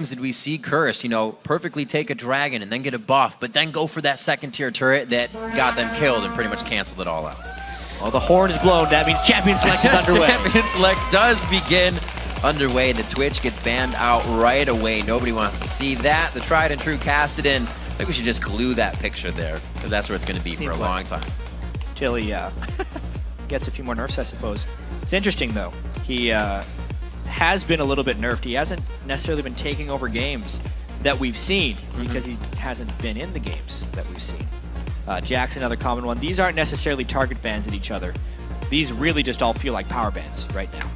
times did we see Curse, you know, perfectly take a dragon and then get a buff, but then go for that second tier turret that got them killed and pretty much canceled it all out? Well, the horn is blown. That means Champion Select is underway. Champion Select does begin underway. The Twitch gets banned out right away. Nobody wants to see that. The tried and true Kassadin. I think we should just glue that picture there, because that's where it's going to be for a long time. Till he gets a few more nerfs, I suppose. It's interesting, though. He has been a little bit nerfed. He hasn't necessarily been taking over games that we've seen because he hasn't been in the games that we've seen. Jack's another common one. These aren't necessarily target bans at each other. These really just all feel like power bans right now.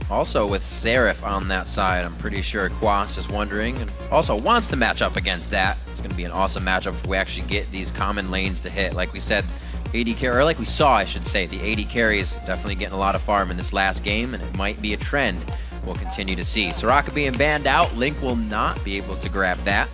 Also with Seraph on that side, I'm pretty sure Quas is wondering and also wants to match up against that. It's going to be an awesome matchup if we actually get these common lanes to hit. Like we said, AD carry, or like we saw, I should say, the AD carries definitely getting a lot of farm in this last game, and it might be a trend we'll continue to see. Soraka being banned out, Link will not be able to grab that.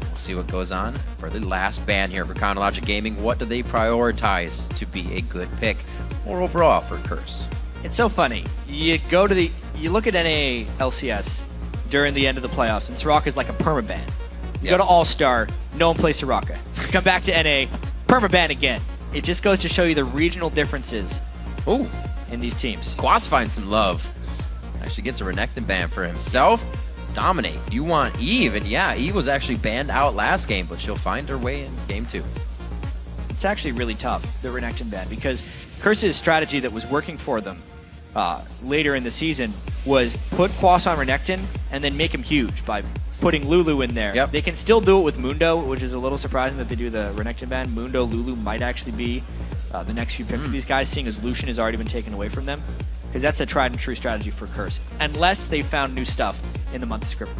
We'll see what goes on for the last ban here for Chronologic Gaming. What do they prioritize to be a good pick or overall for Curse? It's so funny. You look at NA LCS during the end of the playoffs, and Soraka's like a permaban. You go to All-Star, no one plays Soraka. You come back to NA, permaban again. It just goes to show you the regional differences in these teams. Quas finds some love. Actually gets a Renekton ban for himself. Dominate. You want Eve, and yeah, Eve was actually banned out last game, but she'll find her way in game 2. It's actually really tough, the Renekton ban, because Curse's strategy that was working for them later in the season was put Quas on Renekton and then make him huge by putting Lulu in there. They can still do it with Mundo, which is a little surprising that they do the Renekton ban. Mundo, Lulu might actually be the next few picks for these guys, seeing as Lucian has already been taken away from them. Because that's a tried and true strategy for Curse, unless they found new stuff in the month of Script.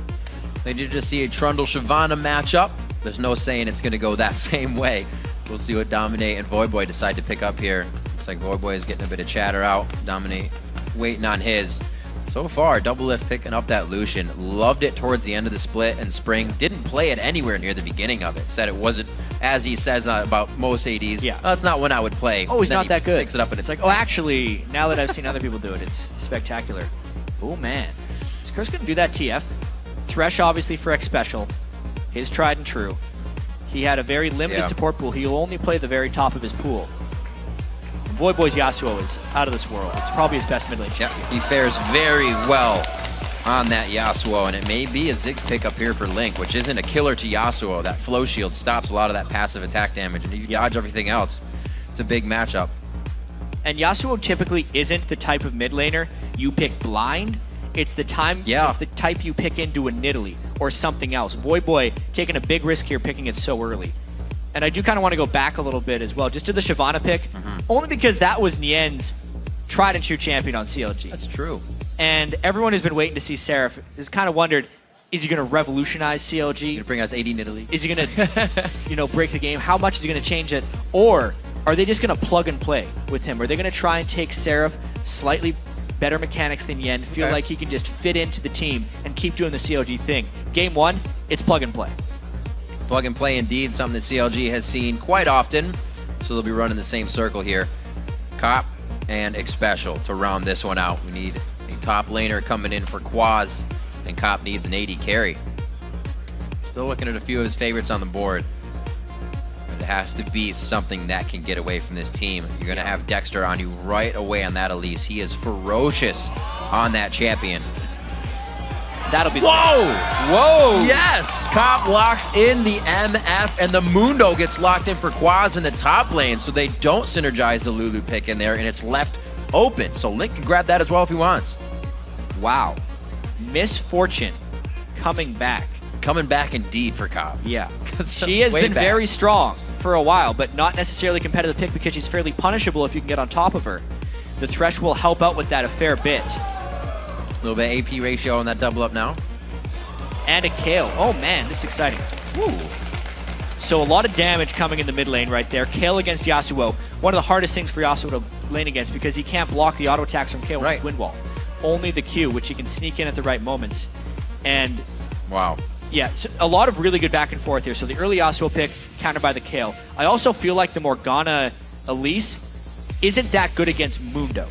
They did just see a Trundle-Shyvana matchup. There's no saying it's going to go that same way. We'll see what Dominate and Voyboy decide to pick up here. Looks like Voyboy is getting a bit of chatter out. Dominate waiting on his. So far, Doublelift picking up that Lucian. Loved it towards the end of the split and Spring. Didn't play it anywhere near the beginning of it. Said it wasn't, as he says about most ADs, that's not when I would play. Oh, he's not that good. Picks it up and it's like, oh, actually, now that I've seen other people do it, it's spectacular. Oh, man. Is Curse going to do that TF? Thresh, obviously, for Xpecial. His tried and true. He had a very limited support pool. He'll only play the very top of his pool. Voyboy's Yasuo is out of this world. It's probably his best mid lane champion. He fares very well on that Yasuo, and it may be a Ziggs pickup here for Link, which isn't a killer to Yasuo. That flow shield stops a lot of that passive attack damage, and you dodge everything else. It's a big matchup. And Yasuo typically isn't the type of mid laner you pick blind. It's the it's the type you pick into a Nidalee or something else. Voyboy taking a big risk here, picking it so early. And I do kind of want to go back a little bit as well, just to the Shyvana pick, only because that was Nien's tried and true champion on CLG. That's true. And everyone who's been waiting to see Seraph has kind of wondered, is he going to revolutionize CLG? Going to bring us AD Nidalee? Is he going to, break the game? How much is he going to change it? Or are they just going to plug and play with him? Are they going to try and take Seraph, slightly better mechanics than Yen, feel like he can just fit into the team and keep doing the CLG thing? Game 1, it's plug and play. Plug and play indeed, something that CLG has seen quite often. So they'll be running the same circle here. Cop and Xpecial to round this one out. We need a top laner coming in for Quas, and Cop needs an AD carry. Still looking at a few of his favorites on the board. But it has to be something that can get away from this team. You're going to have Dexter on you right away on that Elise. He is ferocious on that champion. That'll be Whoa! Yes! Cop locks in the MF, and the Mundo gets locked in for Quas in the top lane, so they don't synergize the Lulu pick in there, and it's left open. So Link can grab that as well if he wants. Wow. Misfortune coming back. Coming back indeed for Cop. Yeah. She has been very strong for a while, but not necessarily competitive pick because she's fairly punishable if you can get on top of her. The Thresh will help out with that a fair bit. A little bit AP ratio on that double up now. And a Kayle. Oh man, this is exciting. Woo. So a lot of damage coming in the mid lane right there. Kayle against Yasuo. One of the hardest things for Yasuo to lane against because he can't block the auto attacks from Kayle with Wind Wall. Only the Q, which he can sneak in at the right moments. And yeah, so a lot of really good back and forth here. So the early Yasuo pick, countered by the Kayle. I also feel like the Morgana Elise isn't that good against Mundo.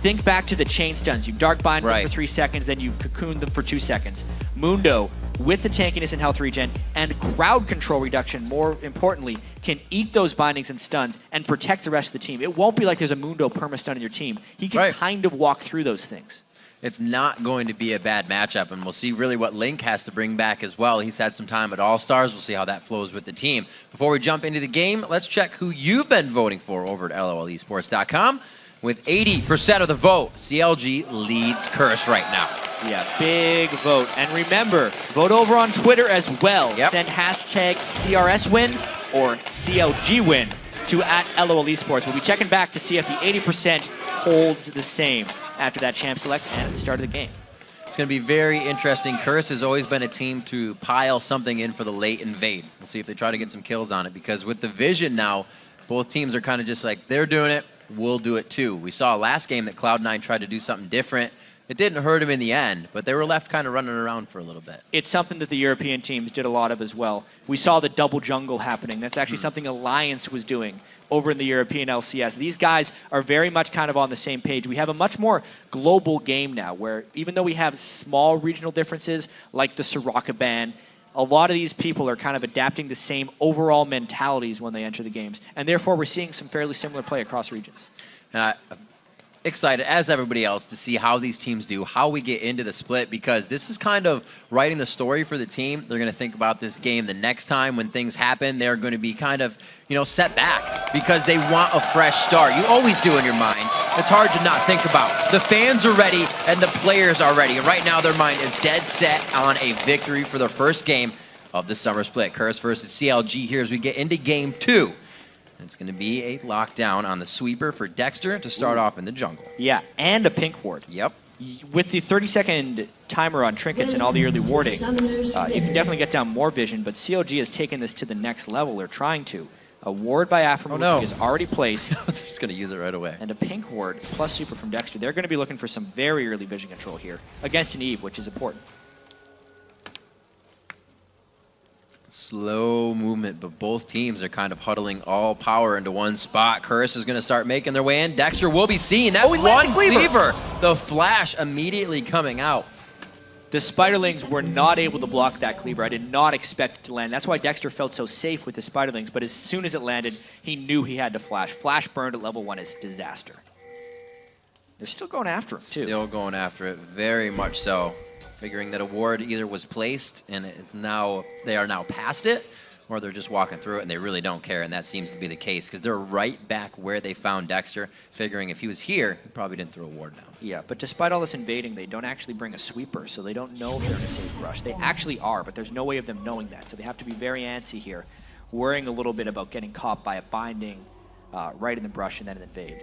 think back to the chain stuns. You dark bind them Right. for 3 seconds, then you cocoon them for 2 seconds. Mundo, with the tankiness and health regen and crowd control reduction, more importantly, can eat those bindings and stuns and protect the rest of the team. It won't be like there's a Mundo perma-stun in your team. He can Right. kind of walk through those things. It's not going to be a bad matchup, and we'll see really what Link has to bring back as well. He's had some time at All-Stars. We'll see how that flows with the team. Before we jump into the game, let's check who you've been voting for over at LOLesports.com. With 80% of the vote, CLG leads Curse right now. Yeah, big vote. And remember, vote over on Twitter as well. Yep. Send hashtag CRS win or CLG win to @LOLesports. We'll be checking back to see if the 80% holds the same after that champ select and at the start of the game. It's going to be very interesting. Curse has always been a team to pile something in for the late invade. We'll see if they try to get some kills on it, because with the vision now, both teams are kind of just like, they're doing it, we'll do it too. We saw last game that Cloud9 tried to do something different. It didn't hurt them in the end, but they were left kind of running around for a little bit. It's something that the European teams did a lot of as well. We saw the double jungle happening. That's actually something Alliance was doing over in the European LCS. These guys are very much kind of on the same page. We have a much more global game now, where even though we have small regional differences like the Soraka ban, a lot of these people are kind of adapting the same overall mentalities when they enter the games. And therefore, we're seeing some fairly similar play across regions. And I'm excited, as everybody else, to see how these teams do, how we get into the split, because this is kind of writing the story for the team. They're going to think about this game the next time when things happen. They're going to be kind of, set back because they want a fresh start. You always do in your mind. It's hard to not think about. The fans are ready and the players are ready. And right now their mind is dead set on a victory for the first game of the summer split. Curse versus CLG here as we get into game 2. It's going to be a lockdown on the sweeper for Dexter to start off in the jungle. Yeah, and a pink ward. Yep. With the 30-second timer on trinkets and all the early warding, you can definitely get down more vision, but CLG has taken this to the next level, or trying to. A ward by Aphromoo is already placed. They're just going to use it right away. And a pink ward plus super from Dexter. They're going to be looking for some very early vision control here against an Eve, which is important. Slow movement, but both teams are kind of huddling all power into one spot. Curse is going to start making their way in. Dexter will be seen. That's one cleaver. The flash immediately coming out. The Spiderlings were not able to block that cleaver. I did not expect it to land. That's why Dexter felt so safe with the Spiderlings, but as soon as it landed, he knew he had to flash. Flash burned at level 1 is disaster. They're still going after him, too. Still going after it, very much so. Figuring that a ward either was placed and they are now past it, or they're just walking through it and they really don't care, and that seems to be the case because they're right back where they found Dexter, figuring if he was here, he probably didn't throw a ward down. Yeah, but despite all this invading, they don't actually bring a sweeper, so they don't know if they're in a safe rush. They actually are, but there's no way of them knowing that, so they have to be very antsy here, worrying a little bit about getting caught by a binding right in the brush and then an invade.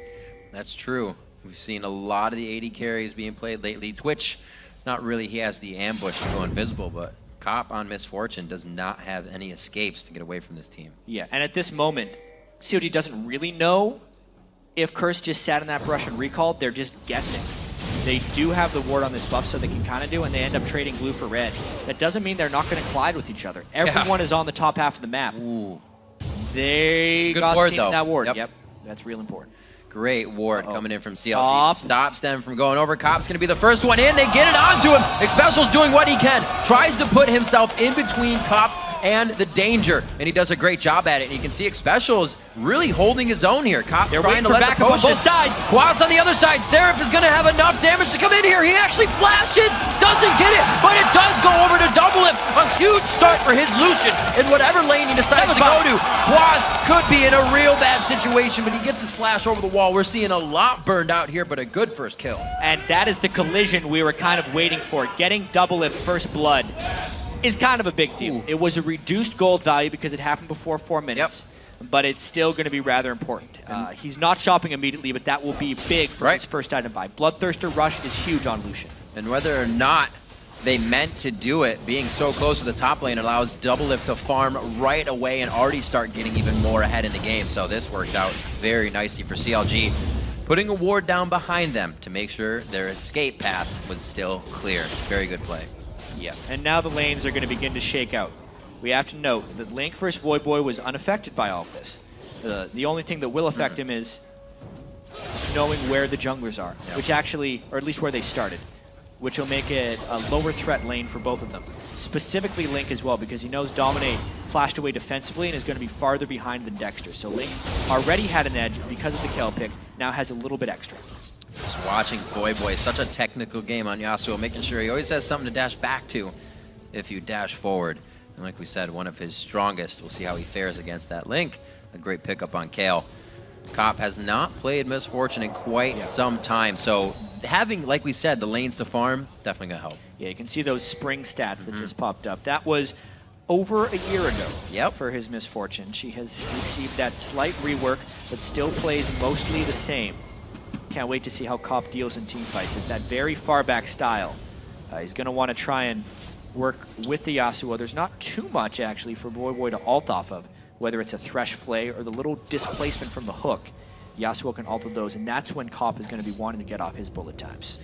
That's true. We've seen a lot of the AD carries being played lately. Twitch, not really, he has the ambush to go invisible, but Cop on Misfortune does not have any escapes to get away from this team. Yeah, and at this moment, CLG doesn't really know if Curse just sat in that brush and recalled. They're just guessing. They do have the ward on this buff, so they can kind of do, and they end up trading blue for red. That doesn't mean they're not going to collide with each other. Everyone is on the top half of the map. Ooh. They Good got ward, seen though. in that ward. Yep. Yep, that's real important. Great ward coming in from CLG. Cop. Stops them from going over. Cop's going to be the first one in. They get it onto him. Xpecial's doing what he can. Tries to put himself in between Cop and the danger, and he does a great job at it. And you can see Xpecial is really holding his own here. Cop trying to let the potion. Both sides. Quas on the other side. Seraph is going to have enough damage to come in here. He actually flashes, doesn't get it, but it does go over to Doublelift. A huge start for his Lucian in whatever lane he decides to go to. Quas could be in a real bad situation, but he gets his flash over the wall. We're seeing a lot burned out here, but a good first kill. And that is the collision we were kind of waiting for. Getting Doublelift first blood is kind of a big deal. It was a reduced gold value because it happened before 4 minutes, but it's still going to be rather important. He's not shopping immediately, but that will be big for his first item buy. Bloodthirster Rush is huge on Lucian. And whether or not they meant to do it, being so close to the top lane allows Doublelift to farm right away and already start getting even more ahead in the game. So this worked out very nicely for CLG, putting a ward down behind them to make sure their escape path was still clear. Very good play. Yeah, and now the lanes are going to begin to shake out. We have to note that Link versus Voyboy was unaffected by all of this. The only thing that will affect him is knowing where the junglers are, which actually, or at least where they started, which will make it a lower threat lane for both of them. Specifically Link as well, because he knows Dominate flashed away defensively and is going to be farther behind than Dexter. So Link already had an edge because of the kill pick, now has a little bit extra. Just watching Voyboy, such a technical game on Yasuo, making sure he always has something to dash back to if you dash forward. And like we said, one of his strongest. We'll see how he fares against that Link. A great pickup on Kale. Cop has not played Misfortune in quite some time, so having, like we said, the lanes to farm, definitely gonna help. Yeah, you can see those spring stats that just popped up. That was over a year ago for his Misfortune. She has received that slight rework, but still plays mostly the same. Can't wait to see how Cop deals in team fights. It's that very far back style. He's gonna want to try and work with the Yasuo. There's not too much actually for Voyboy to ult off of, whether it's a Thresh Flay or the little displacement from the hook. Yasuo can ult those, and that's when Cop is going to be wanting to get off his bullet times.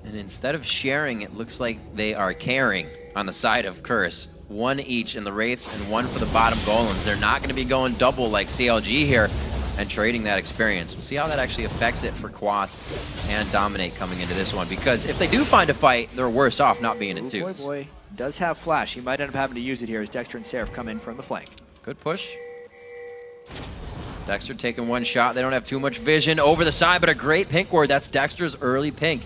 And instead of sharing, it looks like they are carrying on the side of Curse. One each in the Wraiths and one for the bottom Golems. They're not going to be going double like CLG here and trading that experience. We'll see how that actually affects it for Quas and Dominate coming into this one, because if they do find a fight, they're worse off not being in twos. Voyboy does have Flash. He might end up having to use it here as Dexter and Seraph come in from the flank. Good push. Dexter taking one shot. They don't have too much vision over the side, but a great pink ward. That's Dexter's early pink.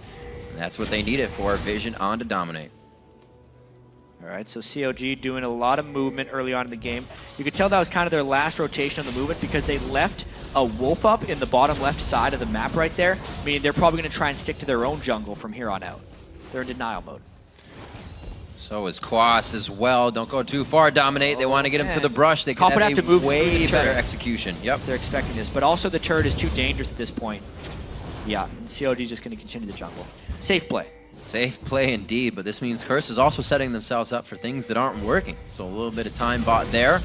And that's what they needed for vision on to Dominate. All right, so CLG doing a lot of movement early on in the game. You could tell that was kind of their last rotation of the movement because they left a wolf up in the bottom left side of the map right there. I mean, they're probably going to try and stick to their own jungle from here on out. They're in denial mode. So is Quas as well. Don't go too far, Dominate. They want to get him to the brush. They could have to move way better execution. Yep. They're expecting this, but also the turret is too dangerous at this point. Yeah, and CLG is just going to continue the jungle. Safe play. Safe play indeed, but this means Curse is also setting themselves up for things that aren't working. So a little bit of time bought there.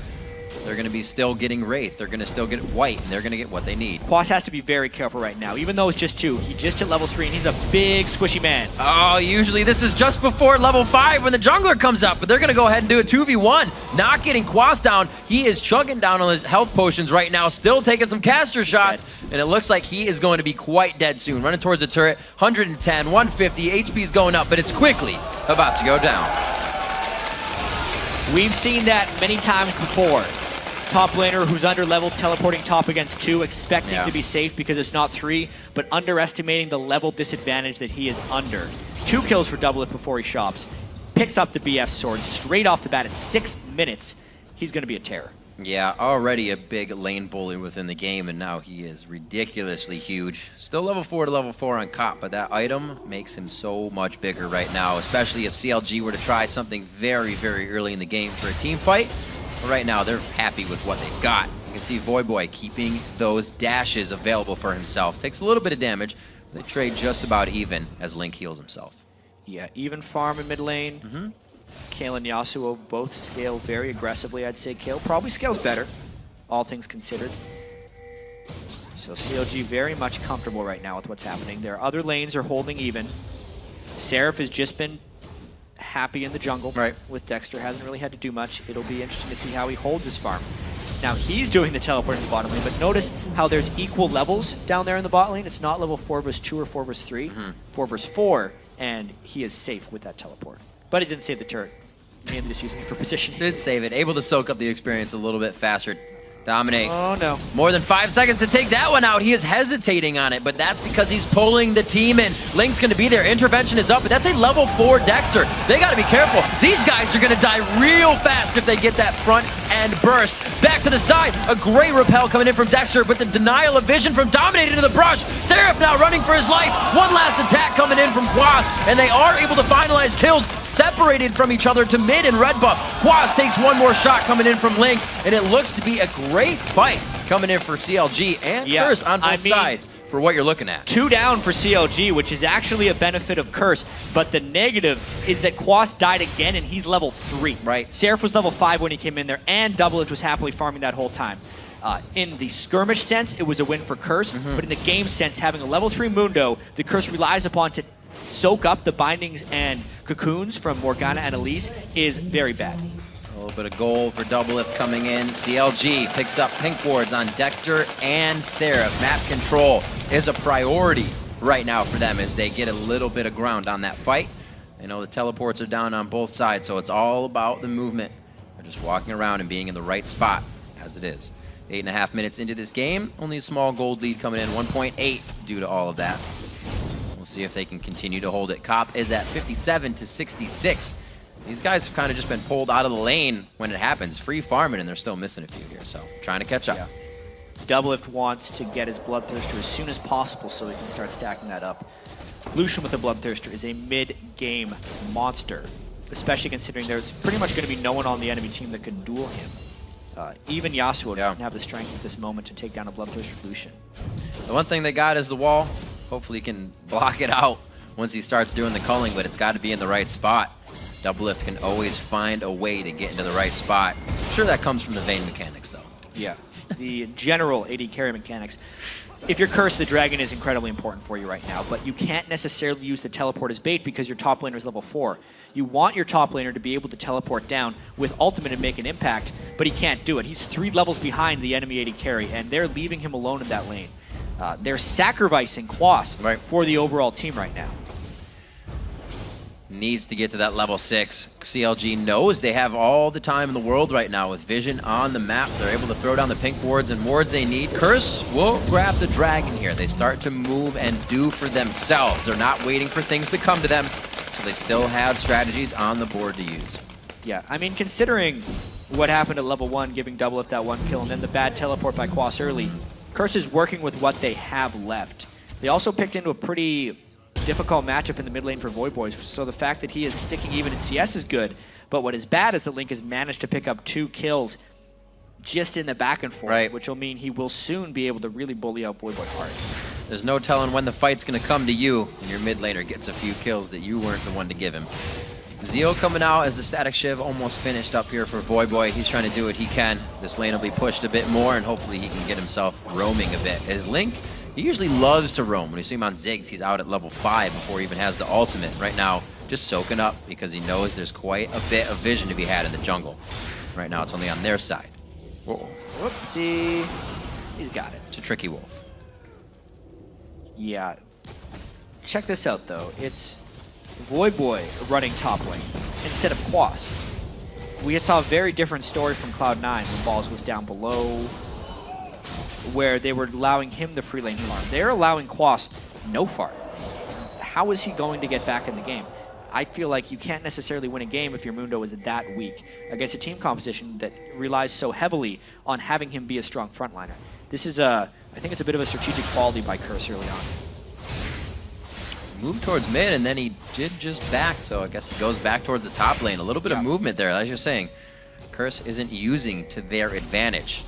They're going to be still getting Wraith. They're going to still get White, and they're going to get what they need. Quas has to be very careful right now, even though it's just 2. He just hit level 3, and he's a big, squishy man. Oh, usually this is just before level 5 when the jungler comes up, but they're going to go ahead and do a 2v1. Not getting Quas down. He is chugging down on his health potions right now, still taking some caster shots, and it looks like he is going to be quite dead soon. Running towards the turret, 110, 150, HP's going up, but it's quickly about to go down. We've seen that many times before. Top laner who's under level teleporting top against 2, expecting to be safe because it's not 3, but underestimating the level disadvantage that he is under. 2 kills for Doublelift before he shops. Picks up the BF sword straight off the bat at 6 minutes. He's going to be a terror. Yeah, already a big lane bully within the game, and now he is ridiculously huge. Still level 4 to level 4 on Cop, but that item makes him so much bigger right now, especially if CLG were to try something very, very early in the game for a team fight. But right now, they're happy with what they've got. You can see Voyboy keeping those dashes available for himself. Takes a little bit of damage. They trade just about even as Link heals himself. Yeah, even farm in mid lane. Kale and Yasuo both scale very aggressively. I'd say Kale probably scales better, all things considered. So CLG very much comfortable right now with what's happening. Their other lanes are holding even. Seraph has just been happy in the jungle with Dexter. Hasn't really had to do much. It'll be interesting to see how he holds his farm. Now he's doing the teleport in the bottom lane, but notice how there's equal levels down there in the bot lane. It's not level 4 versus 2 or 4 versus 3, 4 versus 4, and he is safe with that teleport. But he didn't save the turret. Mainly just using it for positioning. Did save it. Able to soak up the experience a little bit faster. Dominate. Oh no. More than 5 seconds to take that one out. He is hesitating on it, but that's because he's pulling the team in. Link's going to be there. Intervention is up, but that's a level 4 Dexter. They got to be careful. These guys are going to die real fast if they get that front end burst. Back to the side. A great repel coming in from Dexter, but the denial of vision from Dominate into the brush. Seraph now running for his life. One last attack coming in from Quas, and they are able to finalize kills separated from each other to mid and red buff. Quas takes one more shot coming in from Link, and it looks to be a great fight coming in for CLG and Curse on both sides for what you're looking at. 2 down for CLG, which is actually a benefit of Curse, but the negative is that Quas died again and he's level 3. Right. Seraph was level 5 when he came in there, and Doublelift was happily farming that whole time. In the skirmish sense, it was a win for Curse, but in the game sense, having a level 3 Mundo, the Curse relies upon to soak up the bindings and cocoons from Morgana and Elise is very bad. A little bit of gold for Doublelift coming in. CLG picks up pink wards on Dexter and Seraph. Map control is a priority right now for them as they get a little bit of ground on that fight. I know the teleports are down on both sides, so it's all about the movement. They're just walking around and being in the right spot as it is. 8.5 minutes into this game, only a small gold lead coming in, 1.8 due to all of that. We'll see if they can continue to hold it. Cop is at 57 to 66. These guys have kind of just been pulled out of the lane when it happens. Free farming, and they're still missing a few here, so trying to catch up. Yeah. Doublelift wants to get his Bloodthirster as soon as possible so he can start stacking that up. Lucian with the Bloodthirster is a mid-game monster, especially considering there's pretty much going to be no one on the enemy team that can duel him. Even Yasuo doesn't have the strength at this moment to take down a Bloodthirster Lucian. The one thing they got is the wall. Hopefully he can block it out once he starts doing the culling, but it's got to be in the right spot. Doublelift can always find a way to get into the right spot. I'm sure that comes from the Vayne mechanics, though. Yeah, the general AD carry mechanics. If you're cursed, the dragon is incredibly important for you right now, but you can't necessarily use the teleport as bait because your top laner is level 4. You want your top laner to be able to teleport down with ultimate and make an impact, but he can't do it. He's 3 levels behind the enemy AD carry, and they're leaving him alone in that lane. They're sacrificing Quas for the overall team right now. Needs to get to that level 6. CLG knows they have all the time in the world right now with vision on the map. They're able to throw down the pink wards and wards they need. Curse will grab the dragon here. They start to move and do for themselves. They're not waiting for things to come to them, so they still have strategies on the board to use. Yeah, I mean, considering what happened at level 1, giving Doublelift that 1 kill, and then the bad teleport by Quas early, Curse is working with what they have left. They also picked into a pretty difficult matchup in the mid lane for Voyboy, so the fact that he is sticking even in CS is good, but what is bad is that Link has managed to pick up 2 kills just in the back and forth, which will mean he will soon be able to really bully out Voyboy hard. There's no telling when the fight's going to come to you when your mid laner gets a few kills that you weren't the one to give him. Zeo coming out as the static shiv almost finished up here for Voyboy. He's trying to do what he can. This lane will be pushed a bit more, and hopefully he can get himself roaming a bit. As Link, he usually loves to roam. When you see him on Ziggs, he's out at level 5 before he even has the ultimate. Right now, just soaking up because he knows there's quite a bit of vision to be had in the jungle. Right now, it's only on their side. Whoa. Whoopsie. He's got it. It's a tricky wolf. Yeah. Check this out, though. It's Voyboy running top lane instead of Quas. We saw a very different story from Cloud9 when Balls was down below, where they were allowing him the free lane farm. They're allowing Quas no farm. How is he going to get back in the game? I feel like you can't necessarily win a game if your Mundo is that weak against a team composition that relies so heavily on having him be a strong frontliner. This is I think it's a bit of a strategic quality by Curse early on. Moved towards mid, and then he did just back, so I guess he goes back towards the top lane. A little bit of movement there, as you're saying. Curse isn't using to their advantage.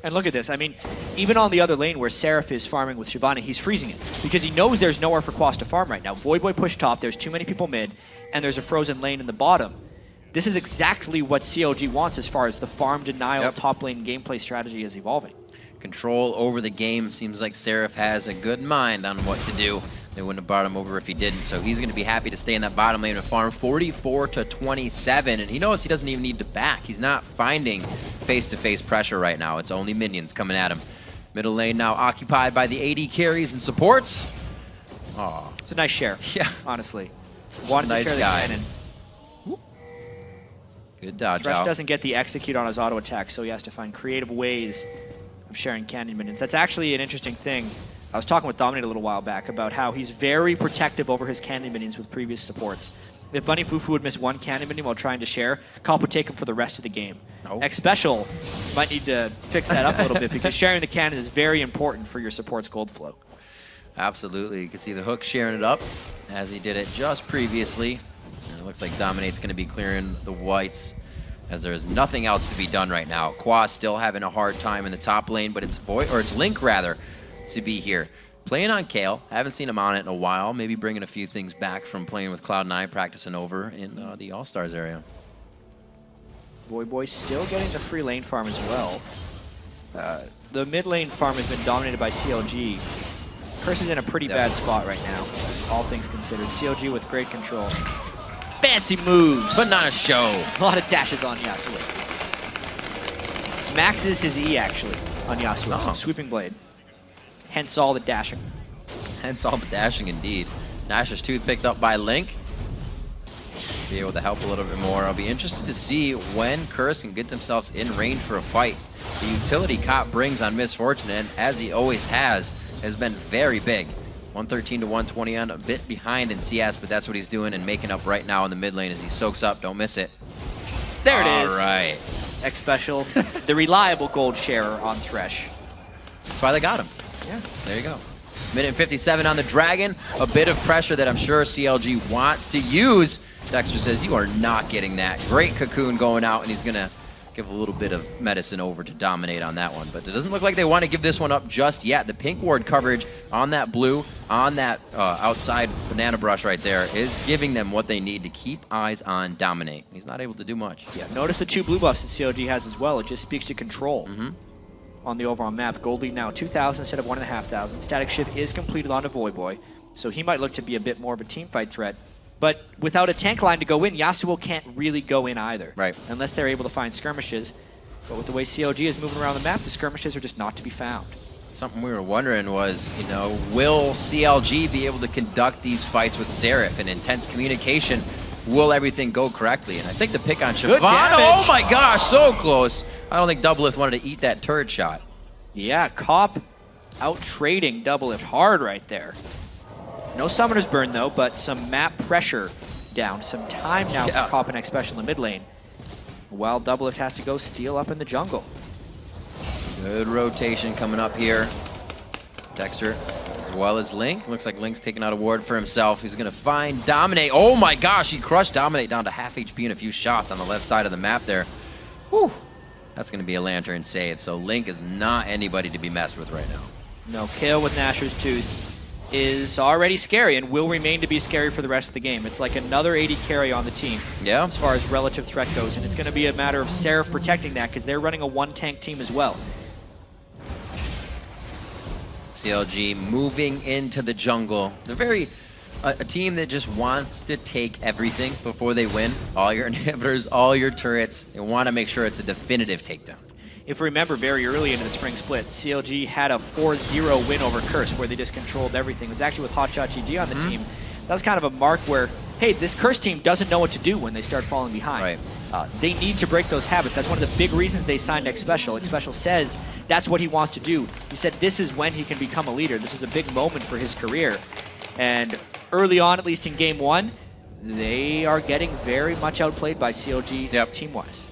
And look at this. I mean, even on the other lane where Seraph is farming with Shyvana, he's freezing it because he knows there's nowhere for Quas to farm right now. Voyboy push top, there's too many people mid, and there's a frozen lane in the bottom. This is exactly what CLG wants as far as the farm denial top lane gameplay strategy is evolving. Control over the game. Seems like Seraph has a good mind on what to do. They wouldn't have brought him over if he didn't, so he's going to be happy to stay in that bottom lane and farm 44 to 27, and he knows he doesn't even need to back. He's not finding face-to-face pressure right now. It's only minions coming at him. Middle lane now occupied by the AD carries and supports. Aw. It's a nice share, honestly. Wanted nice to share guy. the cannon. Good dodge Thresh out. doesn't get the execute on his auto attack, so he has to find creative ways of sharing cannon minions. That's actually an interesting thing. I was talking with Dominate a little while back about how he's very protective over his cannon minions with previous supports. If Bunny Fufu would miss one cannon minion while trying to share, Cop would take him for the rest of the game. Xpecial might need to fix that up a little bit because sharing the cannon is very important for your support's gold flow. Absolutely. You can see the Hook sharing it up as he did it just previously. And it looks like Dominate's going to be clearing the whites as there is nothing else to be done right now. Quas still having a hard time in the top lane, but it's Link rather to be here. Playing on Kale. Haven't seen him on it in a while. Maybe bringing a few things back from playing with Cloud9, practicing over in the All-Stars area. Voyboy still getting the free lane farm as well. The mid lane farm has been dominated by CLG. Curse is in a pretty bad spot right now, all things considered. CLG with great control. Fancy moves! But not a show. A lot of dashes on Yasuo. Maxes his E, actually, on Yasuo. Sweeping Blade. Hence all the dashing. Hence all the dashing, indeed. Nash's tooth picked up by Link. Be able to help a little bit more. I'll be interested to see when Curse can get themselves in range for a fight. The utility Cop brings on Misfortune, and as he always has been very big. 113 to 120 on, a bit behind in CS, but that's what he's doing and making up right now in the mid lane as he soaks up. Don't miss it. There it is. All right. Xpecial, the reliable gold sharer on Thresh. That's why they got him. Yeah. There you go. Minute 57 on the Dragon. A bit of pressure that I'm sure CLG wants to use. Dexter says, you are not getting that. Great cocoon going out, and he's going to give a little bit of medicine over to dominate on that one. But it doesn't look like they want to give this one up just yet. The pink ward coverage on that blue, on that outside banana brush right there is giving them what they need to keep eyes on dominate. He's not able to do much. Yeah, notice the 2 blue buffs that CLG has as well. It just speaks to control on the overall map. Gold lead now 2,000 instead of 1,500. Static shift is completed onto Voyboy, so he might look to be a bit more of a team fight threat. But without a tank line to go in, Yasuo can't really go in either. Right. Unless they're able to find skirmishes. But with the way CLG is moving around the map, the skirmishes are just not to be found. Something we were wondering was, you know, will CLG be able to conduct these fights with Seraph and intense communication? Will everything go correctly? And I think the pick on Siobhan, oh my gosh, so close. I don't think Doublelift wanted to eat that turret shot. Yeah, Cop out trading Doublelift hard right there. No Summoner's Burn though, but some map pressure down. Some time now for Cop and Xpecial in the mid lane. While Doublelift has to go steal up in the jungle. Good rotation coming up here. Dexter, as well as Link. Looks like Link's taking out a ward for himself. He's going to find Dominate. Oh my gosh, he crushed Dominate down to half HP in a few shots on the left side of the map there. Whew. That's going to be a Lantern save, so Link is not anybody to be messed with right now. No, kill with Nashor's Tooth is already scary and will remain to be scary for the rest of the game. It's like another 80 carry on the team as far as relative threat goes, and it's going to be a matter of Seraph protecting that because they're running a 1-tank team as well. CLG moving into the jungle. They're a team that just wants to take everything before they win. All your inhibitors, all your turrets. They want to make sure it's a definitive takedown. If you remember, very early into the spring split, CLG had a 4-0 win over Curse where they just controlled everything. It was actually with Hotshot GG on the team. That was kind of a mark where, hey, this Curse team doesn't know what to do when they start falling behind. Right. They need to break those habits. That's one of the big reasons they signed Xpecial. Xpecial says that's what he wants to do. He said this is when he can become a leader. This is a big moment for his career. And early on, at least in game 1, they are getting very much outplayed by CLG team-wise.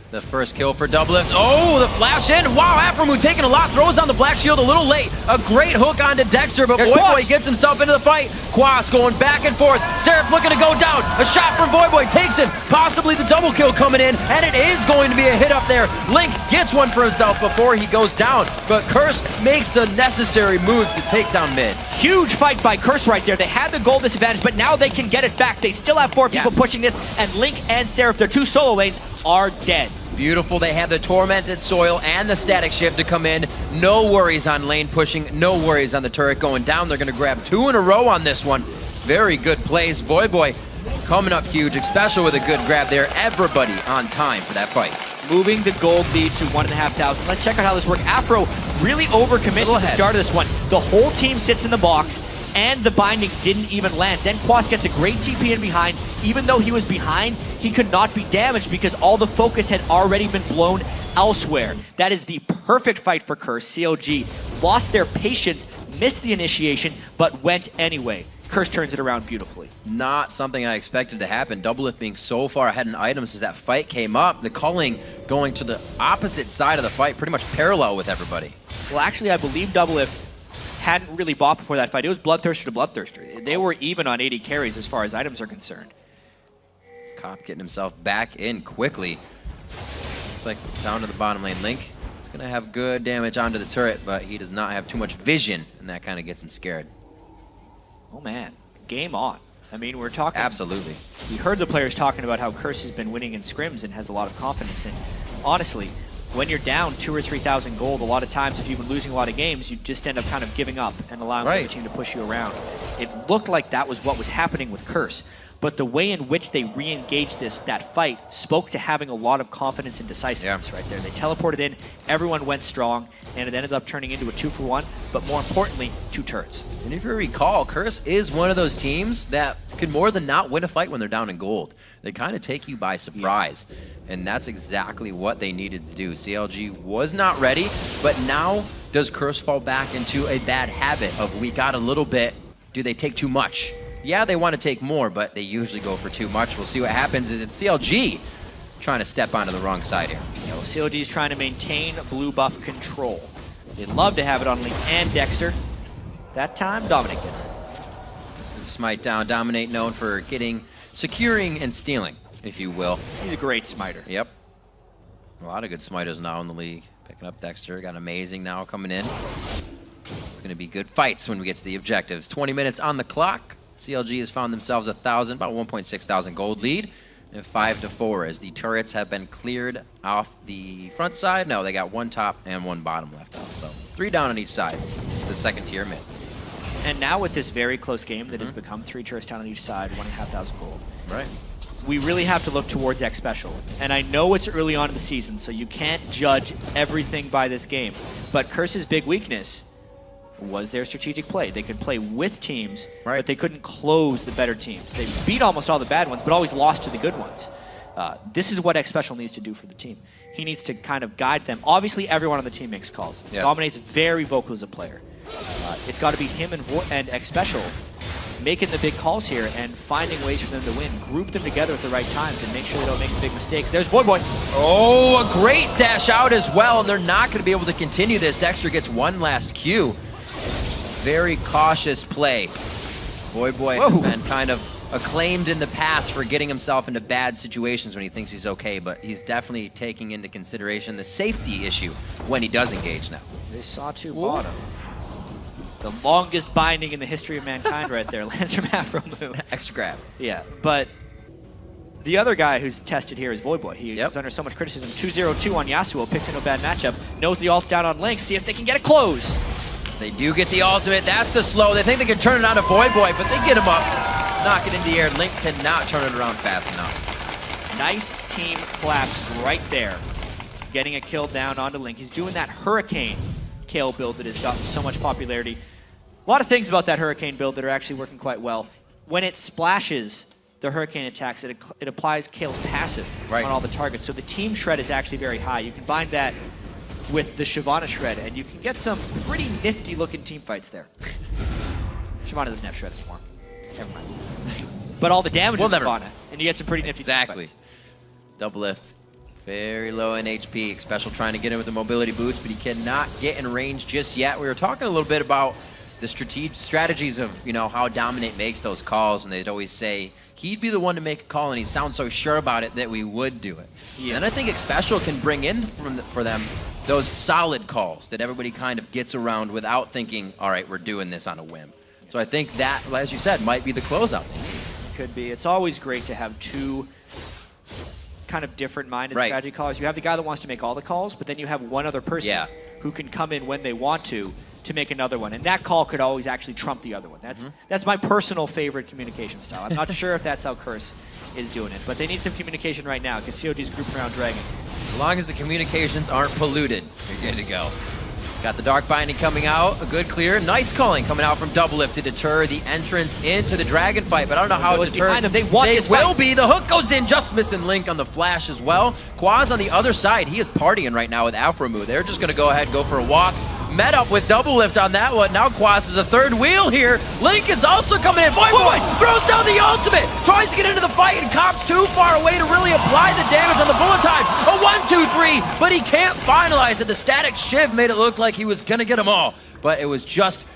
The first kill for Doublelift. Oh, the flash in. Wow, Aphromoo taking a lot. Throws on the black shield a little late. A great hook onto Dexter, but Voyboy gets himself into the fight. Quas going back and forth. Seraph looking to go down. A shot from Voyboy takes him. Possibly the double kill coming in, and it is going to be a hit up there. Link gets one for himself before he goes down, but Curse makes the necessary moves to take down mid. Huge fight by Curse right there. They had the goal disadvantage, but now they can get it back. They still have 4 people pushing this, and Link and Seraph, their 2 solo lanes, are dead. Beautiful. They have the Tormented Soil and the Static Shift to come in. No worries on lane pushing. No worries on the turret going down. They're going to grab 2 in a row on this one. Very good plays. Voyboy coming up huge. Xpecial with a good grab there. Everybody on time for that fight. Moving the gold lead to 1,500. Let's check out how this works. Afro really overcommits at the start of this one. The whole team sits in the box, and the binding didn't even land. Then Quas gets a great TP in behind. Even though he was behind, he could not be damaged because all the focus had already been blown elsewhere. That is the perfect fight for Curse. CLG lost their patience, missed the initiation, but went anyway. Curse turns it around beautifully. Not something I expected to happen. Doublelift being so far ahead in items as that fight came up. The culling going to the opposite side of the fight, pretty much parallel with everybody. Well, actually, I believe Doublelift hadn't really bought before that fight. It was Bloodthirster to Bloodthirster. They were even on 80 carries as far as items are concerned. Cop getting himself back in quickly. Looks like down to the bottom lane. Link is going to have good damage onto the turret, but he does not have too much vision, and that kind of gets him scared. Oh man, game on. I mean, we're talking... Absolutely. We heard the players talking about how Curse has been winning in scrims and has a lot of confidence. And honestly, when you're down 2,000 or 3,000 gold, a lot of times if you've been losing a lot of games, you just end up kind of giving up and allowing the other team to push you around. It looked like that was what was happening with Curse. but the way in which they re-engaged that fight spoke to having a lot of confidence and decisiveness right there. They teleported in, everyone went strong, and it ended up turning into a 2-for-1, but more importantly, 2 turrets. And if you recall, Curse is one of those teams that could more than not win a fight when they're down in gold. They kind of take you by surprise, and that's exactly what they needed to do. CLG was not ready, but now does Curse fall back into a bad habit of we got a little bit, do they take too much? Yeah, they want to take more, but they usually go for too much. We'll see what happens. Is it CLG trying to step onto the wrong side here? You know, CLG is trying to maintain blue buff control. They'd love to have it on Link and Dexter. That time, Dominate gets it. Good smite down. Dominate known for securing and stealing, if you will. He's a great smiter. Yep. A lot of good smiters now in the league. Picking up Dexter. Got Amazing now coming in. It's going to be good fights when we get to the objectives. 20 minutes on the clock. CLG has found themselves about 1.6 thousand gold lead. And 5-4 as the turrets have been cleared off the front side. No, they got 1 top and 1 bottom left out. So 3 down on each side. The second tier mid. And now with this very close game that has become 3 turrets down on each side, 1,500 gold. Right. We really have to look towards Xpecial. And I know it's early on in the season, so you can't judge everything by this game. But Curse's big weakness was their strategic play. They could play with teams, but they couldn't close the better teams. They beat almost all the bad ones, but always lost to the good ones. This is what Xpecial needs to do for the team. He needs to kind of guide them. Obviously, everyone on the team makes calls. Yes. Dominate's very vocal as a player. It's got to be him and Xpecial making the big calls here and finding ways for them to win. Group them together at the right times and make sure they don't make big mistakes. There's Voyboy. Oh, a great dash out as well, and they're not going to be able to continue this. Dexter gets one last Q. Very cautious play. Voyboy has been kind of acclaimed in the past for getting himself into bad situations when he thinks he's okay, but he's definitely taking into consideration the safety issue when he does engage now. They saw 2 bottom. The longest binding in the history of mankind right there. Lands from Aphromoo. Extra grab. Yeah, but the other guy who's tested here is Voyboy. He was under so much criticism. 2-0-2 on Yasuo, picks into a bad matchup, knows the ult's down on Link, see if they can get it close. They do get the ultimate. That's the slow. They think they can turn it on to Voyboy, but they get him up, knock it in the air. Link cannot turn it around fast enough. Nice team collapse right there. Getting a kill down onto Link. He's doing that Hurricane Kale build that has gotten so much popularity. A lot of things about that Hurricane build that are actually working quite well. When it splashes the Hurricane attacks, it applies Kale's passive on all the targets. So the team shred is actually very high. You combine that with the Shyvana shred, and you can get some pretty nifty looking team fights there. Shyvana doesn't have shred anymore. Never mind. But all the damage is Shyvana, and you get some pretty nifty team fights. Doublelift, very low in HP. Xpecial trying to get in with the mobility boots, but he cannot get in range just yet. We were talking a little bit about the strategies of, you know, how Dominate makes those calls, and they'd always say he'd be the one to make a call, and he sounds so sure about it that we would do it. And I think Xpecial can bring in for them those solid calls that everybody kind of gets around without thinking, all right, we're doing this on a whim. So I think that, as you said, might be the closeout. Could be. It's always great to have 2 kind of different-minded strategy callers. You have the guy that wants to make all the calls, but then you have one other person who can come in when they want to make another one. And that call could always actually trump the other one. That's my personal favorite communication style. I'm not sure if that's how Curse is doing it, but they need some communication right now because COG's grouping around Dragon. As long as the communications aren't polluted, you're good to go. Got the Dark Binding coming out, a good clear. Nice calling coming out from Doublelift to deter the entrance into the Dragon fight, but I don't know how it deterred. They will be. The hook goes in, just missing Link on the flash as well. Quas on the other side, he is partying right now with Aphromoo. They're just going to go ahead and go for a walk. Met up with Doublelift on that one. Now Quas is a third wheel here. Link is also coming in. Voyboy throws down the ultimate. Tries to get into the fight and Comp's too far away to really apply the damage on the bullet time. A 1-2-3, but he can't finalize it. The static shiv made it look like he was going to get them all, but it was just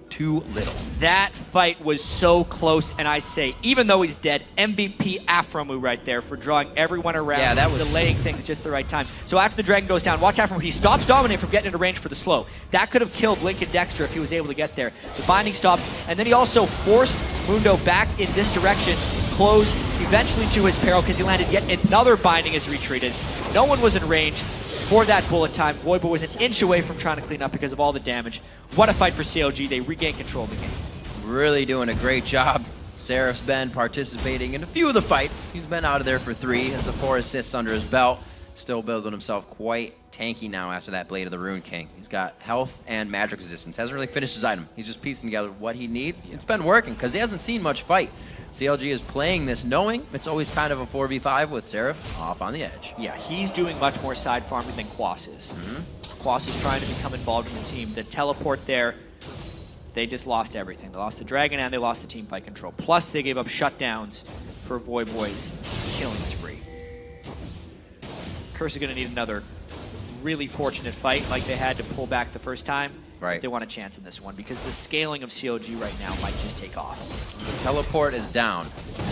too little. That fight was so close, and I say, even though he's dead, MVP Aphromoo right there for drawing everyone around, delaying things just the right time. So after the Dragon goes down, watch Aphromoo. He stops Dominate from getting into range for the slow. That could have killed Link and Dexter if he was able to get there. The binding stops, and then he also forced Mundo back in this direction, close eventually to his peril because he landed yet another binding as he retreated. No one was in range for that bullet time. Voyboy was an inch away from trying to clean up because of all the damage. What a fight for CLG. They regain control of the game. Really doing a great job Seraph's been participating in a few of the fights. He's been out of there for 3, has the 4 assists under his belt. Still building himself quite tanky now after that Blade of the Rune King. He's got health and magic resistance. Hasn't really finished his item. He's just piecing together what he needs. It's been working because he hasn't seen much fight. CLG is playing this knowing it's always kind of a 4v5 with Seraph off on the edge. Yeah, he's doing much more side farming than Quas is. Quas is trying to become involved in the team. The teleport there, they just lost everything. They lost the dragon and they lost the team fight control. Plus they gave up shutdowns for Voyboy's killing spree. Curse is going to need another really fortunate fight like they had to pull back the first time. Right. They want a chance in this one because the scaling of CLG right now might just take off. The teleport is down.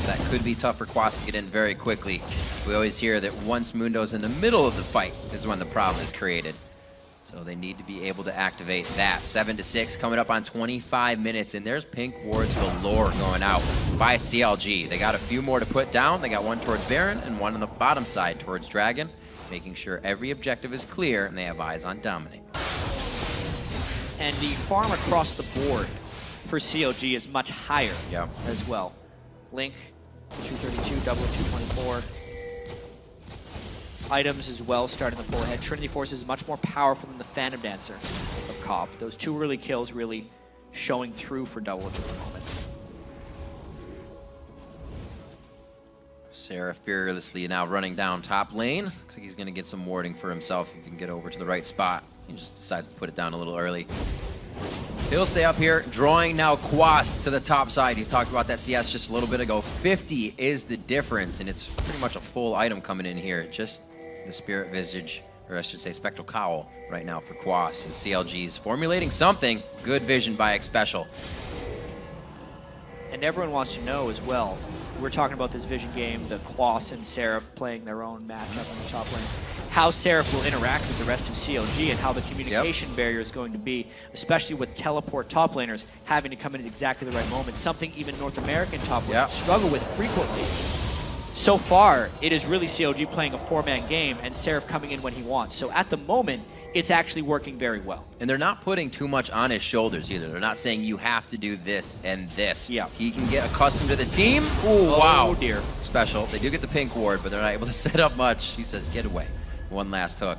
That could be tough for Quas to get in very quickly. We always hear that once Mundo's in the middle of the fight is when the problem is created. So they need to be able to activate that. 7-6 coming up on 25 minutes, and there's pink wards galore going out by CLG. They got a few more to put down. They got one towards Baron and one on the bottom side towards Dragon, making sure every objective is clear and they have eyes on Dominate. And the farm across the board for CLG is much higher as well. Link, 232, double 224. Items as well starting to pull ahead. Trinity Force is much more powerful than the Phantom Dancer of Cobb. Those 2 early kills really showing through for Doublelift at the moment. Seraph fearlessly now running down top lane. Looks like he's going to get some warding for himself if he can get over to the right spot. He just decides to put it down a little early. He'll stay up here, drawing now Quas to the top side. He talked about that CS just a little bit ago. 50 is the difference, and it's pretty much a full item coming in here. Just the Spirit Visage, or I should say Spectral Cowl right now for Quas. As CLG is formulating something. Good vision by Xpecial. And everyone wants to know as well, we're talking about this vision game, the Quas and Seraph playing their own matchup on the top lane, how Seraph will interact with the rest of CLG and how the communication barrier is going to be, especially with teleport top laners having to come in at exactly the right moment, something even North American top laners struggle with frequently. So far, it is really CLG playing a 4-man game and Seraph coming in when he wants. So at the moment, it's actually working very well. And they're not putting too much on his shoulders either. They're not saying you have to do this and this. Yeah. He can get accustomed to the team. Ooh, wow. Oh dear. Special. They do get the pink ward, but they're not able to set up much. He says, get away. One last hook.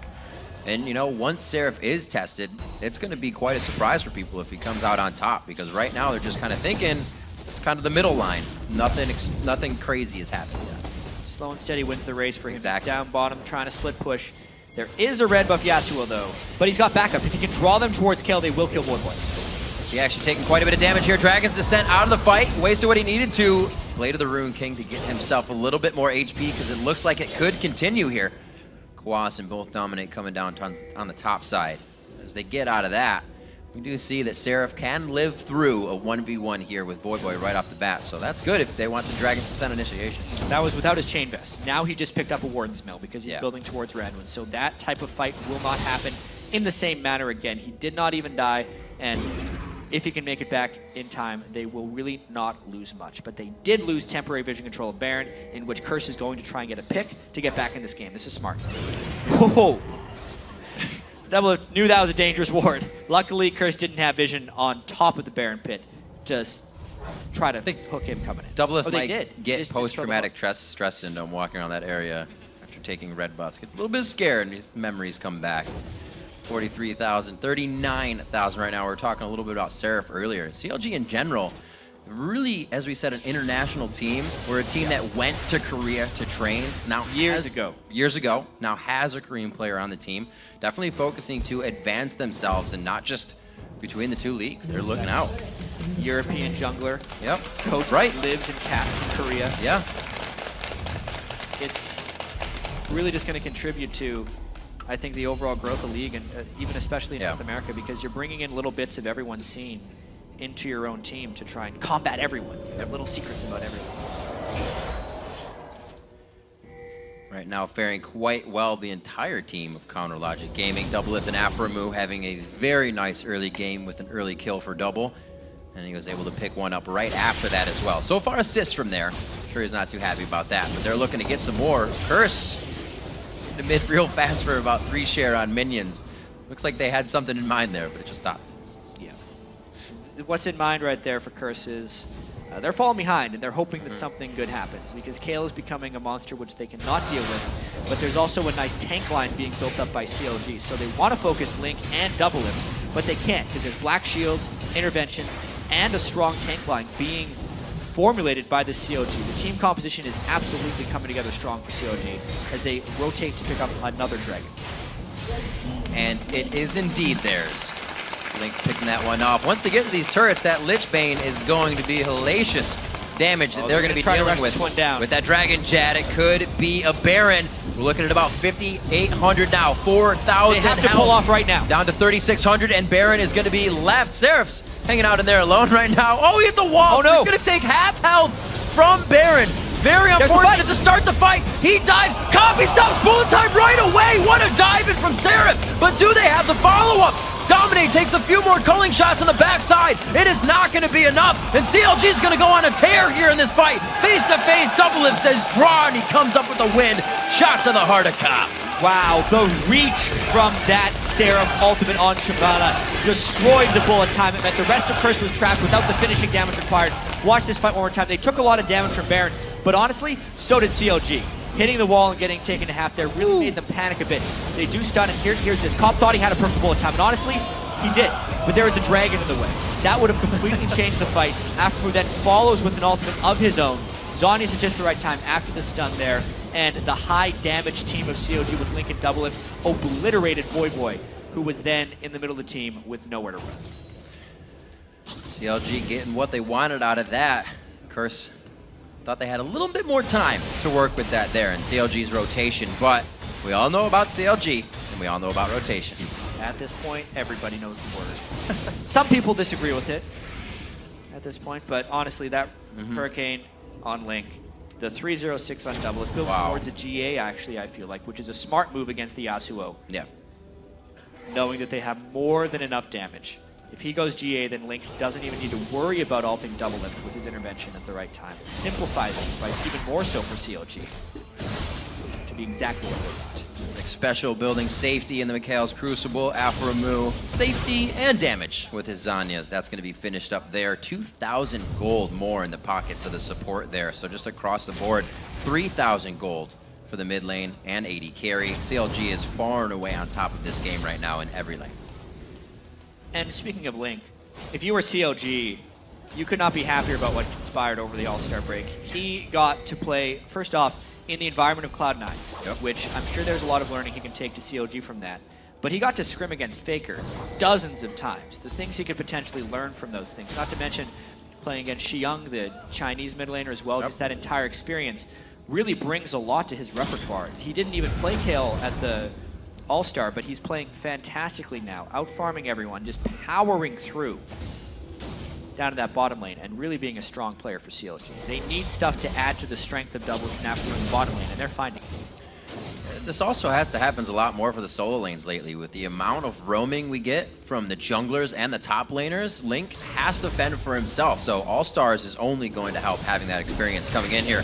And, you know, once Seraph is tested, it's going to be quite a surprise for people if he comes out on top, because right now they're just kind of thinking it's kind of the middle line. Nothing crazy is happening yet. Slow and steady wins the race for him. Exactly. Down bottom, trying to split push. There is a red buff Yasuo, though, but he's got backup. If he can draw them towards kill, they will kill Voyboy. He actually taking quite a bit of damage here. Dragon's Descent out of the fight. Wasted what he needed to. Blade of the Rune King to get himself a little bit more HP, because it looks like it could continue here. Quas and both Dominate coming down on the top side. As they get out of that, we do see that Seraph can live through a 1v1 here with Voyboy right off the bat. So that's good if they want the Dragon's Descent initiation. That was without his chain vest. Now he just picked up a Warden's Mill because he's building towards Radwin. So that type of fight will not happen in the same manner again. He did not even die, and if he can make it back in time, they will really not lose much. But they did lose temporary vision control of Baron, in which Curse is going to try and get a pick to get back in this game. This is smart. Whoa! Doublelift knew that was a dangerous ward. Luckily, Curse didn't have vision on top of the Baron pit. Just try to hook him coming in. Doublelift might get post-traumatic stress syndrome walking around that area after taking red buffs. Gets a little bit scared and his memories come back. 43,000, 39,000 right now. We were talking a little bit about Seraph earlier. CLG in general, really, as we said, an international team. We're a team that went to Korea to train. Now years ago, now has a Korean player on the team. Definitely focusing to advance themselves and not just between the two leagues. They're looking out. European jungler. Yep. Coach lives and casts in Korea. Yeah. It's really just going to contribute to, I think, the overall growth of the league, and even especially in North America, because you're bringing in little bits of everyone's scene into your own team to try and combat everyone. You have little secrets about everyone. Right now faring quite well, the entire team of Counter Logic Gaming. Doublelift and Aphromoo having a very nice early game with an early kill for Double. And he was able to pick one up right after that as well. So far assists from there. I'm sure he's not too happy about that, but they're looking to get some more. Curse the mid real fast for about 3 share on minions. Looks like they had something in mind there, but it just stopped. Yeah. What's in mind right there for Curse is They're falling behind, and they're hoping that something good happens, because Kale is becoming a monster which they cannot deal with, but there's also a nice tank line being built up by CLG, so they want to focus Link and Doublelift, but they can't, because there's black shields, interventions, and a strong tank line being formulated by the CLG. The team composition is absolutely coming together strong for CLG as they rotate to pick up another dragon. And it is indeed theirs. Link picking that one off. Once they get to these turrets, that Lich Bane is going to be hellacious damage that they're going to be dealing with. With that Dragon Jet, it could be a Baron. We're looking at about 5,800 now, 4,000 They have to pull off right now. Down to 3,600, and Baron is going to be left. Seraph's hanging out in there alone right now. Oh, he hit the wall. Oh, no. He's going to take half health from Baron. Very unfortunate to start the fight. He dives. Copy stops. Bullet time right away. What a dive in from Seraph. But do they have the follow-up? Dominate takes a few more culling shots on the backside. It is not going to be enough, and CLG is going to go on a tear here in this fight. Face to face, Doublelift says draw, and he comes up with the win. Shot to the heart of Cop. Wow, the reach from that Seraph ultimate on Shyvana destroyed the bullet time. It meant the rest of Curse was trapped without the finishing damage required. Watch this fight one more time. They took a lot of damage from Baron, but honestly, so did CLG. Hitting the wall and getting taken to half there really made them panic a bit. They do stun, and here's this. Cop thought he had a perfect bullet time, and honestly, he did. But there was a dragon in the way. That would have completely changed the fight. Aphromoo then follows with an ultimate of his own. Zhonya's at just the right time after the stun there, and the high damage team of CLG with Link and Doublelift obliterated Voyboy, who was then in the middle of the team with nowhere to run. CLG getting what they wanted out of that. Curse thought they had a little bit more time to work with that there in CLG's rotation, but we all know about CLG, and we all know about rotations. At this point, everybody knows the word. Some people disagree with it at this point, but honestly, that Hurricane on Link, the 306 on Doublelift, built towards a GA, actually, I feel like, which is a smart move against the Yasuo. Yeah. Knowing that they have more than enough damage. If he goes GA, then Link doesn't even need to worry about ulting Doublelift with his intervention at the right time. It simplifies these fights even more so for CLG. To be exactly what they want. Xpecial building safety in the Mikhail's Crucible. Aphromoo, safety and damage with his Zhonya's. That's going to be finished up there. 2,000 gold more in the pockets of the support there. So just across the board, 3,000 gold for the mid lane and 80 carry. CLG is far and away on top of this game right now in every lane. And speaking of Link, if you were CLG, you could not be happier about what conspired over the All-Star break. He got to play, first off, in the environment of Cloud9, which I'm sure there's a lot of learning he can take to CLG from that. But he got to scrim against Faker dozens of times. The things he could potentially learn from those things, not to mention playing against Shiyang, the Chinese mid laner as well, just that entire experience really brings a lot to his repertoire. He didn't even play Kale at the All-Star, but he's playing fantastically now, out-farming everyone, just powering through down to that bottom lane and really being a strong player for CLG. They need stuff to add to the strength of Doublelift and Aphromoo in the bottom lane, and they're finding it. This also has to happen a lot more for the solo lanes lately. With the amount of roaming we get from the junglers and the top laners, Link has to fend for himself. So All-Stars is only going to help having that experience coming in here.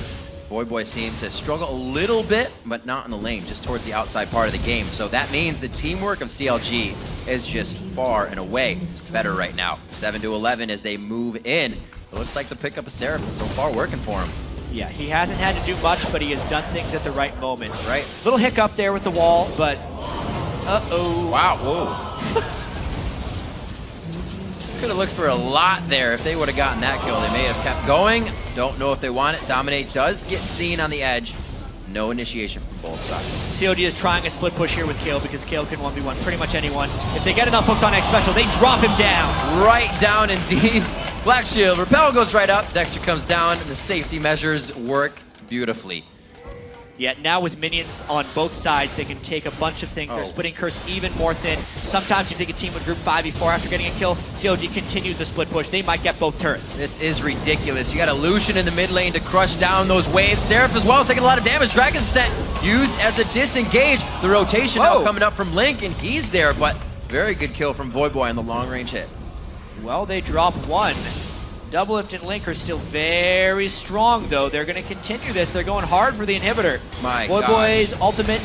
Voyboy seemed to struggle a little bit, but not in the lane, just towards the outside part of the game. So that means the teamwork of CLG is just far and away better right now. 7-11 as they move in. It looks like the pickup of Seraph is so far working for him. Yeah, he hasn't had to do much, but he has done things at the right moment. Right. Little hiccup there with the wall, but uh-oh. Wow, whoa. Could have looked for a lot there. If they would have gotten that kill, they may have kept going. Don't know if they want it. Dominate does get seen on the edge. No initiation from both sides. COD is trying a split push here with Kale because Kale can 1v1 pretty much anyone. If they get enough hooks on Xpecial, they drop him down. Right down indeed. Black Shield. Repel goes right up. Dexter comes down, and the safety measures work beautifully. Yet now with minions on both sides, they can take a bunch of things. They're splitting Curse even more thin. Sometimes you think a team would group 5v4 after getting a kill. CLG continues the split push. They might get both turrets. This is ridiculous. You got a Lucian in the mid lane to crush down those waves. Seraph as well, taking a lot of damage. Dragon Set used as a disengage. The rotation now coming up from Link, and he's there, but very good kill from Voyboy on the long range hit. Well, they drop one. Doublelift and Link are still very strong, though. They're going to continue this. They're going hard for the inhibitor. My Voyboy's ultimate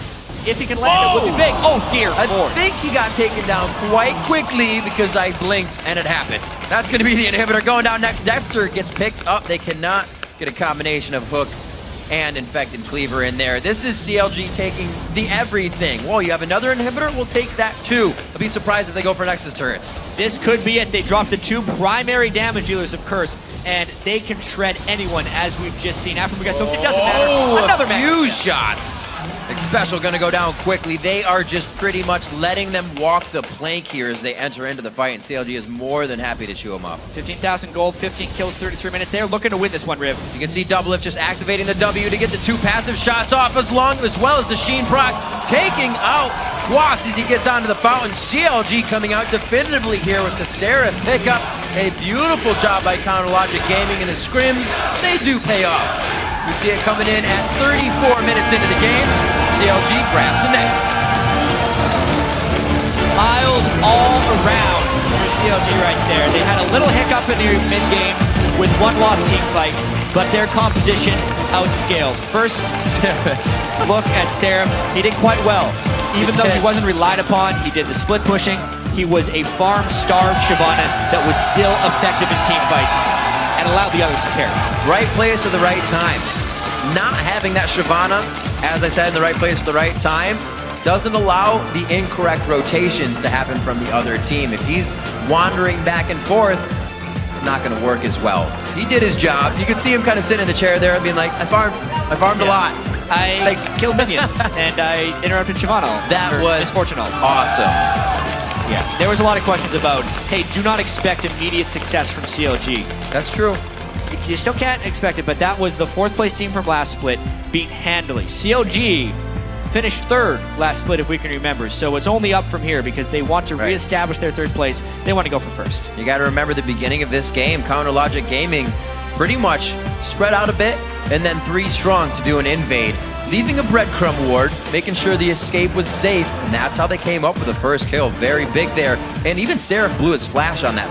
If he can land, it would be big. Oh, dear I Lord. think he got taken down quite quickly because I blinked and it happened. That's going to be the inhibitor going down next. Dexter gets picked up. They cannot get a combination of hook and infected cleaver in there. This is CLG taking the everything. Whoa, you have another inhibitor? We'll take that too. I'll be surprised if they go for Nexus turrets. This could be it. They dropped the 2 primary damage dealers of Curse, and they can shred anyone, as we've just seen. Aphromoo gets soaked. It doesn't matter. Another a man. few shots. Xpecial gonna go down quickly. They are just pretty much letting them walk the plank here as they enter into the fight, and CLG is more than happy to chew them up. 15,000 gold, 15 kills, 33 minutes. They're looking to win this one, Riv. You can see Doublelift just activating the W to get the 2 passive shots off as well as the Sheen proc, taking out Quas as he gets onto the fountain. CLG coming out definitively here with the Seraph pickup. A beautiful job by Counterlogic Gaming, and the scrims, they do pay off. We see it coming in at 34 minutes into the game. CLG grabs the Nexus. Smiles all around for CLG right there. They had a little hiccup in their mid-game with 1 lost team fight, but their composition outscaled. First look at Seraph. He did quite well. Even though he wasn't relied upon, he did the split pushing. He was a farm-starved Shyvana that was still effective in team fights and allowed the others to pair. Right place at the right time. Not having that Shyvana, as I said, in the right place at the right time, doesn't allow the incorrect rotations to happen from the other team. If he's wandering back and forth, it's not going to work as well. He did his job. You could see him kind of sitting in the chair there and being like, I farmed a lot. I killed minions, and I interrupted Shyvana. That was misfortunate. Awesome. Yeah, there was a lot of questions about, hey, do not expect immediate success from CLG. That's true. You still can't expect it, but that was the 4th place team from last split, beat handily. CLG finished 3rd last split, if we can remember, so it's only up from here because they want to reestablish their 3rd place. They want to go for 1st. You got to remember the beginning of this game, Counterlogic Gaming pretty much spread out a bit and then 3 strong to do an invade, leaving a breadcrumb ward, making sure the escape was safe, and that's how they came up with the first kill. Very big there, and even Seraph blew his flash on that